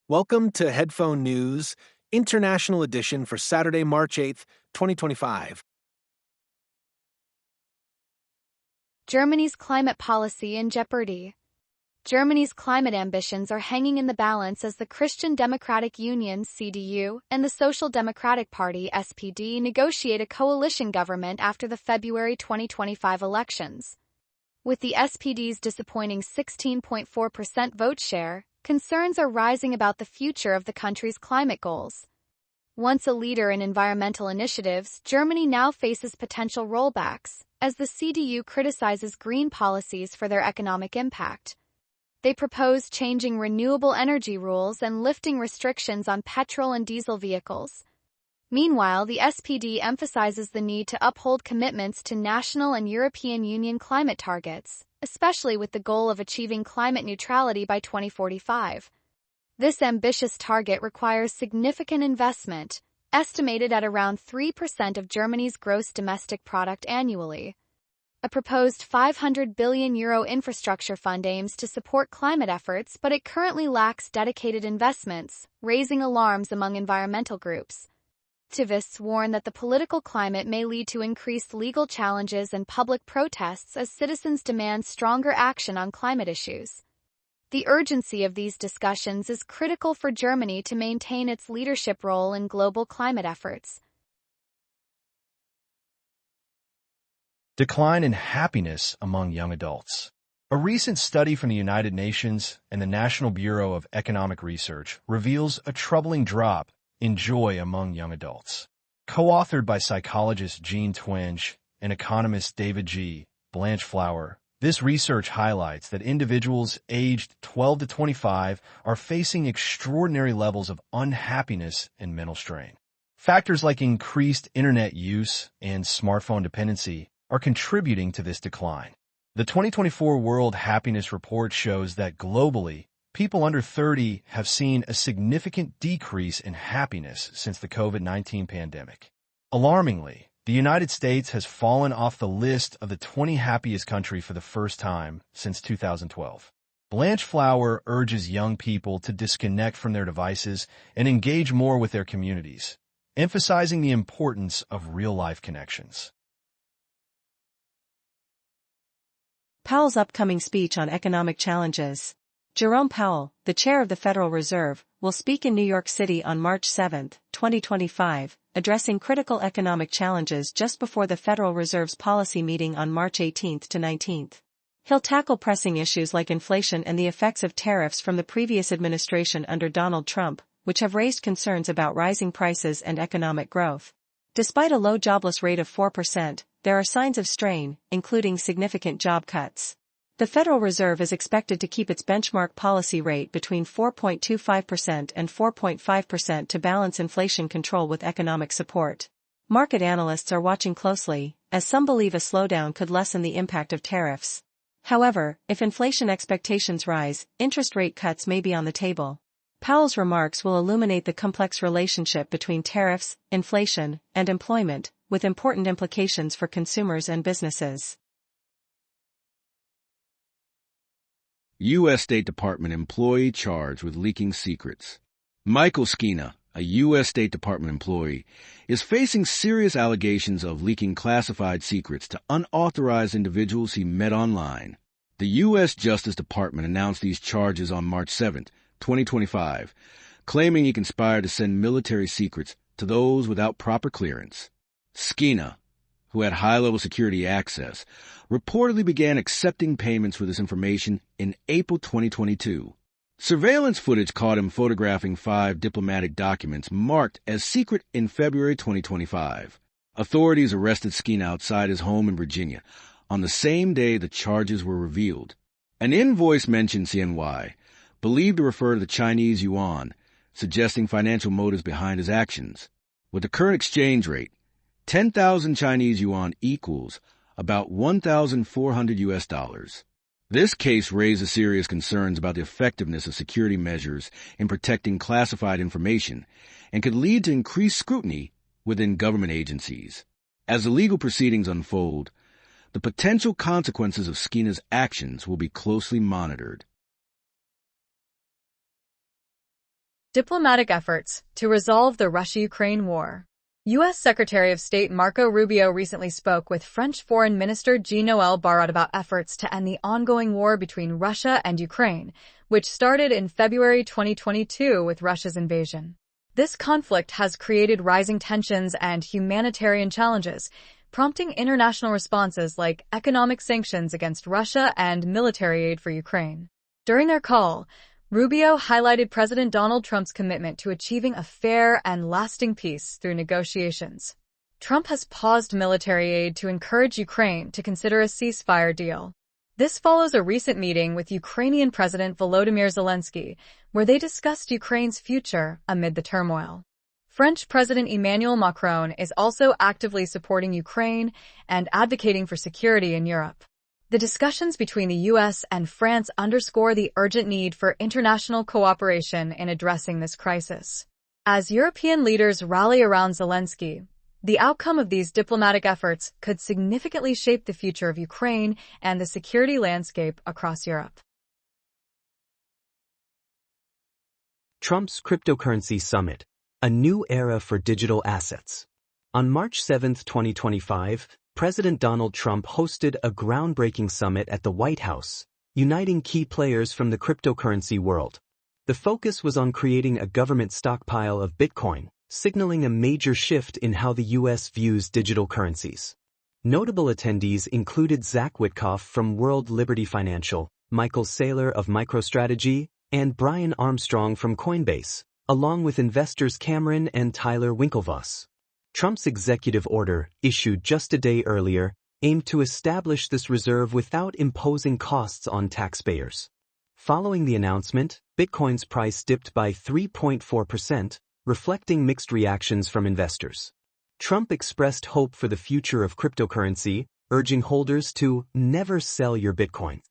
Welcome to Headphone News, International Edition for Saturday, March 8th, 2025. Germany's climate policy in jeopardy. Germany's climate ambitions are hanging in the balance as the Christian Democratic Union (CDU) and the Social Democratic Party (SPD) negotiate a coalition government after the February 2025 elections. With the SPD's disappointing 16.4% vote share, concerns are rising about the future of the country's climate goals. Once a leader in environmental initiatives, Germany now faces potential rollbacks, as the CDU criticizes green policies for their economic impact. They propose changing renewable energy rules and lifting restrictions on petrol and diesel vehicles. Meanwhile, the SPD emphasizes the need to uphold commitments to national and European Union climate targets, especially with the goal of achieving climate neutrality by 2045. This ambitious target requires significant investment, estimated at around 3% of Germany's gross domestic product annually. A proposed €500 billion infrastructure fund aims to support climate efforts, but it currently lacks dedicated investments, raising alarms among environmental groups. Activists warn that the political climate may lead to increased legal challenges and public protests as citizens demand stronger action on climate issues. The urgency of these discussions is critical for Germany to maintain its leadership role in global climate efforts. Decline in happiness among young adults. A recent study from the United Nations and the National Bureau of Economic Research reveals a troubling drop in joy among young adults. Co-authored by psychologist Jean Twenge and economist David G. Blanchflower, this research highlights that individuals aged 12 to 25 are facing extraordinary levels of unhappiness and mental strain. Factors like increased internet use and smartphone dependency are contributing to this decline. The 2024 World Happiness Report shows that globally, people under 30 have seen a significant decrease in happiness since the COVID-19 pandemic. Alarmingly, the United States has fallen off the list of the 20 happiest countries for the first time since 2012. Blanchflower urges young people to disconnect from their devices and engage more with their communities, emphasizing the importance of real-life connections. Powell's upcoming speech on economic challenges. Jerome Powell, the chair of the Federal Reserve, will speak in New York City on March 7, 2025, addressing critical economic challenges just before the Federal Reserve's policy meeting on March 18 to 19. He'll tackle pressing issues like inflation and the effects of tariffs from the previous administration under Donald Trump, which have raised concerns about rising prices and economic growth. Despite a low jobless rate of 4%, there are signs of strain, including significant job cuts. The Federal Reserve is expected to keep its benchmark policy rate between 4.25% and 4.5% to balance inflation control with economic support. Market analysts are watching closely, as some believe a slowdown could lessen the impact of tariffs. However, if inflation expectations rise, interest rate cuts may be on the table. Powell's remarks will illuminate the complex relationship between tariffs, inflation, and employment, with important implications for consumers and businesses. U.S. State Department employee charged with leaking secrets. Michael Skina, a U.S. State Department employee, is facing serious allegations of leaking classified secrets to unauthorized individuals he met online. The U.S. Justice Department announced these charges on March 7, 2025, claiming he conspired to send military secrets to those without proper clearance. Skina, who had high-level security access, reportedly began accepting payments for this information in April 2022. Surveillance footage caught him photographing 5 diplomatic documents marked as secret in February 2025. Authorities arrested Skina outside his home in Virginia on the same day the charges were revealed. An invoice mentioned CNY, believed to refer to the Chinese yuan, suggesting financial motives behind his actions. With the current exchange rate, 10,000 Chinese yuan equals about $1,400. This case raises serious concerns about the effectiveness of security measures in protecting classified information and could lead to increased scrutiny within government agencies. As the legal proceedings unfold, the potential consequences of Skina's actions will be closely monitored. Diplomatic efforts to resolve the Russia-Ukraine war. U.S. Secretary of State Marco Rubio recently spoke with French Foreign Minister Jean-Noël Barrot about efforts to end the ongoing war between Russia and Ukraine, which started in February 2022 with Russia's invasion. This conflict has created rising tensions and humanitarian challenges, prompting international responses like economic sanctions against Russia and military aid for Ukraine. During their call, Rubio highlighted President Donald Trump's commitment to achieving a fair and lasting peace through negotiations. Trump has paused military aid to encourage Ukraine to consider a ceasefire deal. This follows a recent meeting with Ukrainian President Volodymyr Zelensky, where they discussed Ukraine's future amid the turmoil. French President Emmanuel Macron is also actively supporting Ukraine and advocating for security in Europe. The discussions between the U.S. and France underscore the urgent need for international cooperation in addressing this crisis. As European leaders rally around Zelensky, the outcome of these diplomatic efforts could significantly shape the future of Ukraine and the security landscape across Europe. Trump's cryptocurrency summit, a new era for digital assets. On March 7, 2025, President Donald Trump hosted a groundbreaking summit at the White House, uniting key players from the cryptocurrency world. The focus was on creating a government stockpile of Bitcoin, signaling a major shift in how the U.S. views digital currencies. Notable attendees included Zach Witkoff from World Liberty Financial, Michael Saylor of MicroStrategy, and Brian Armstrong from Coinbase, along with investors Cameron and Tyler Winklevoss. Trump's executive order, issued just a day earlier, aimed to establish this reserve without imposing costs on taxpayers. Following the announcement, Bitcoin's price dipped by 3.4%, reflecting mixed reactions from investors. Trump expressed hope for the future of cryptocurrency, urging holders to never sell your Bitcoin.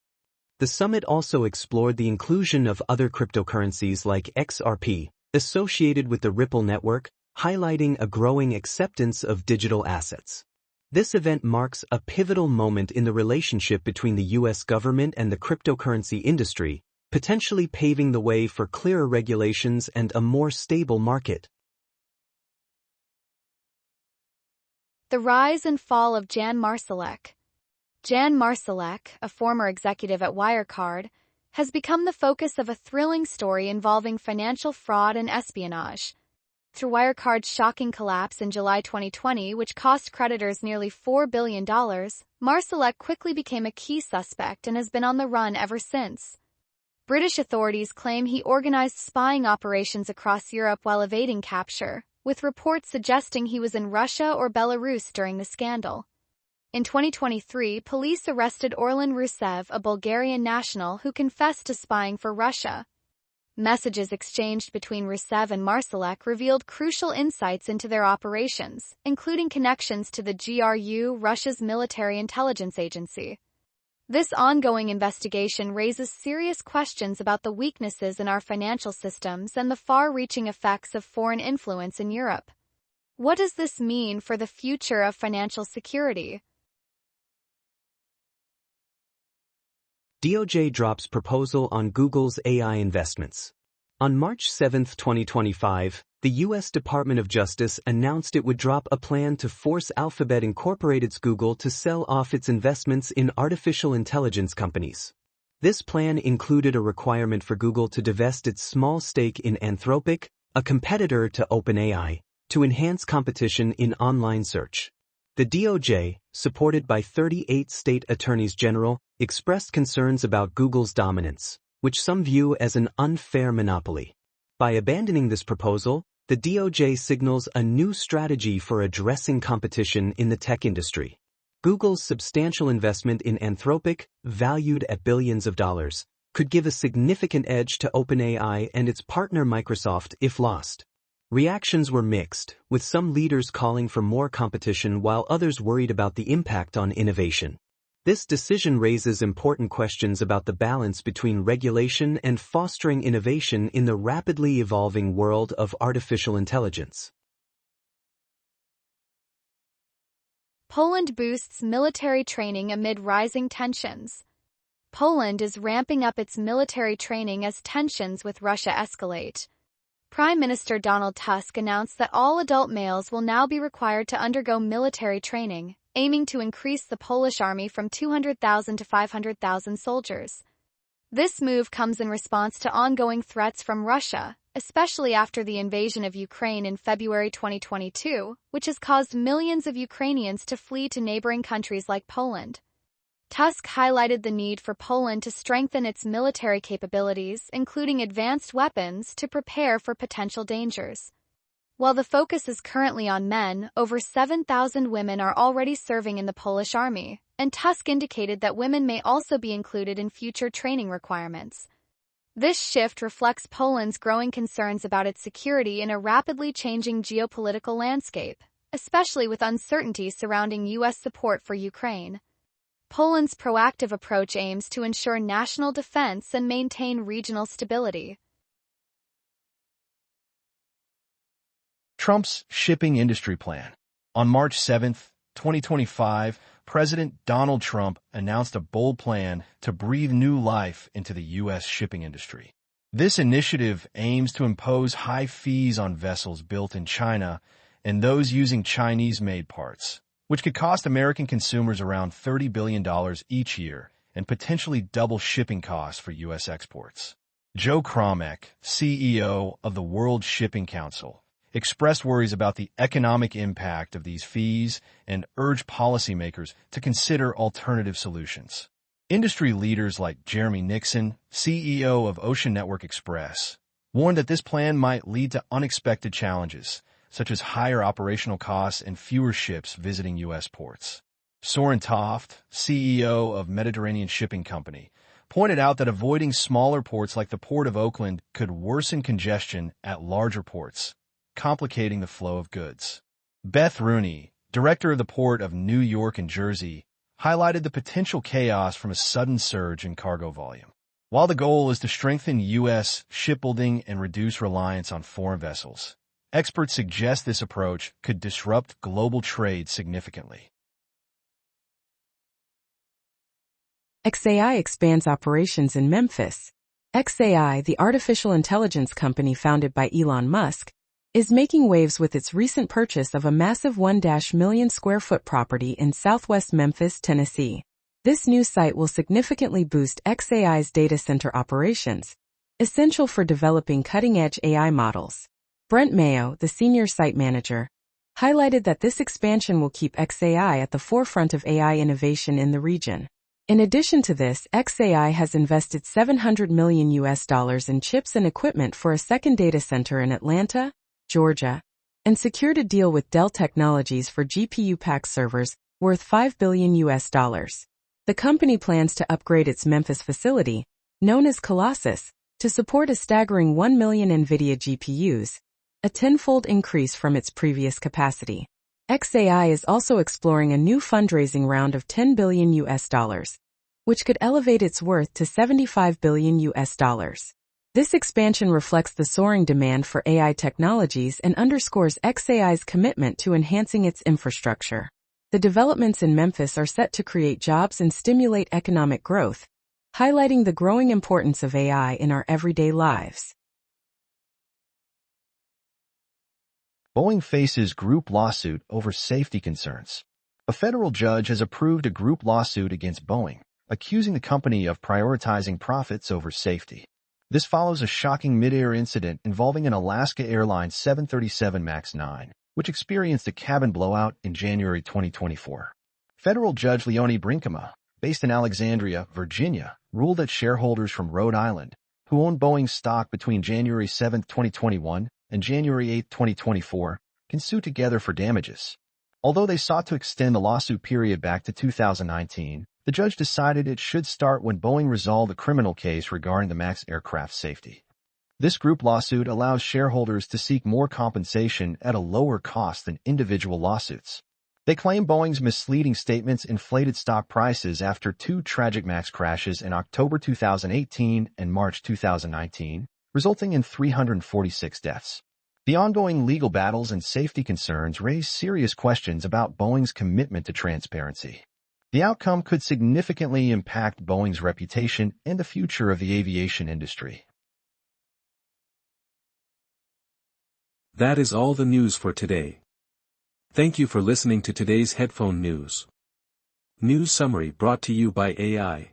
The summit also explored the inclusion of other cryptocurrencies like XRP, associated with the Ripple network, highlighting a growing acceptance of digital assets. This event marks a pivotal moment in the relationship between the U.S. government and the cryptocurrency industry, potentially paving the way for clearer regulations and a more stable market. The rise and fall of Jan Marsalek. Jan Marsalek, a former executive at Wirecard, has become the focus of a thrilling story involving financial fraud and espionage. Through Wirecard's shocking collapse in July 2020, which cost creditors nearly $4 billion, Marsalek quickly became a key suspect and has been on the run ever since. British authorities claim he organized spying operations across Europe while evading capture, with reports suggesting he was in Russia or Belarus during the scandal. In 2023, police arrested Orlan Rusev, a Bulgarian national who confessed to spying for Russia. Messages exchanged between Rusev and Marsalek revealed crucial insights into their operations, including connections to the GRU, Russia's military intelligence agency. This ongoing investigation raises serious questions about the weaknesses in our financial systems and the far-reaching effects of foreign influence in Europe. What does this mean for the future of financial security? DOJ drops proposal on Google's AI investments. On March 7, 2025, the U.S. Department of Justice announced it would drop a plan to force Alphabet Incorporated's Google to sell off its investments in artificial intelligence companies. This plan included a requirement for Google to divest its small stake in Anthropic, a competitor to OpenAI, to enhance competition in online search. The DOJ, supported by 38 state attorneys general, expressed concerns about Google's dominance, which some view as an unfair monopoly. By abandoning this proposal, the DOJ signals a new strategy for addressing competition in the tech industry. Google's substantial investment in Anthropic, valued at billions of dollars, could give a significant edge to OpenAI and its partner Microsoft if lost. Reactions were mixed, with some leaders calling for more competition while others worried about the impact on innovation. This decision raises important questions about the balance between regulation and fostering innovation in the rapidly evolving world of artificial intelligence. Poland boosts military training amid rising tensions. Poland is ramping up its military training as tensions with Russia escalate. Prime Minister Donald Tusk announced that all adult males will now be required to undergo military training, aiming to increase the Polish army from 200,000 to 500,000 soldiers. This move comes in response to ongoing threats from Russia, especially after the invasion of Ukraine in February 2022, which has caused millions of Ukrainians to flee to neighboring countries like Poland. Tusk highlighted the need for Poland to strengthen its military capabilities, including advanced weapons, to prepare for potential dangers. While the focus is currently on men, over 7,000 women are already serving in the Polish army, and Tusk indicated that women may also be included in future training requirements. This shift reflects Poland's growing concerns about its security in a rapidly changing geopolitical landscape, especially with uncertainty surrounding U.S. support for Ukraine. Poland's proactive approach aims to ensure national defense and maintain regional stability. Trump's shipping industry plan. On March 7, 2025, President Donald Trump announced a bold plan to breathe new life into the U.S. shipping industry. This initiative aims to impose high fees on vessels built in China and those using Chinese-made parts, which could cost American consumers around $30 billion each year and potentially double shipping costs for U.S. exports. Joe Kromek, CEO of the World Shipping Council, expressed worries about the economic impact of these fees and urged policymakers to consider alternative solutions. Industry leaders like Jeremy Nixon, CEO of Ocean Network Express, warned that this plan might lead to unexpected challenges, such as higher operational costs and fewer ships visiting U.S. ports. Soren Toft, CEO of Mediterranean Shipping Company, pointed out that avoiding smaller ports like the Port of Oakland could worsen congestion at larger ports, complicating the flow of goods. Beth Rooney, director of the Port of New York and Jersey, highlighted the potential chaos from a sudden surge in cargo volume. While the goal is to strengthen U.S. shipbuilding and reduce reliance on foreign vessels, experts suggest this approach could disrupt global trade significantly. xAI expands operations in Memphis. xAI, the artificial intelligence company founded by Elon Musk, is making waves with its recent purchase of a massive 1 million square foot property in southwest Memphis, Tennessee. This new site will significantly boost xAI's data center operations, essential for developing cutting-edge AI models. Brent Mayo, the senior site manager, highlighted that this expansion will keep xAI at the forefront of AI innovation in the region. In addition to this, xAI has invested $700 million in chips and equipment for a second data center in Atlanta, Georgia, and secured a deal with Dell Technologies for GPU pack servers worth $5 billion. The company plans to upgrade its Memphis facility, known as Colossus, to support a staggering 1 million NVIDIA GPUs, a tenfold increase from its previous capacity. xAI is also exploring a new fundraising round of $10 billion, which could elevate its worth to $75 billion. This expansion reflects the soaring demand for AI technologies and underscores xAI's commitment to enhancing its infrastructure. The developments in Memphis are set to create jobs and stimulate economic growth, highlighting the growing importance of AI in our everyday lives. Boeing faces group lawsuit over safety concerns. A federal judge has approved a group lawsuit against Boeing, accusing the company of prioritizing profits over safety. This follows a shocking mid-air incident involving an Alaska Airlines 737 MAX 9, which experienced a cabin blowout in January 2024. Federal Judge Leonie Brinkema, based in Alexandria, Virginia, ruled that shareholders from Rhode Island, who owned Boeing's stock between January 7, 2021 and January 8, 2024, can sue together for damages. Although they sought to extend the lawsuit period back to 2019, the judge decided it should start when Boeing resolved a criminal case regarding the MAX aircraft safety. This group lawsuit allows shareholders to seek more compensation at a lower cost than individual lawsuits. They claim Boeing's misleading statements inflated stock prices after two tragic MAX crashes in October 2018 and March 2019, resulting in 346 deaths. The ongoing legal battles and safety concerns raise serious questions about Boeing's commitment to transparency. The outcome could significantly impact Boeing's reputation and the future of the aviation industry. That is all the news for today. Thank you for listening to today's headphone news. News summary brought to you by AI.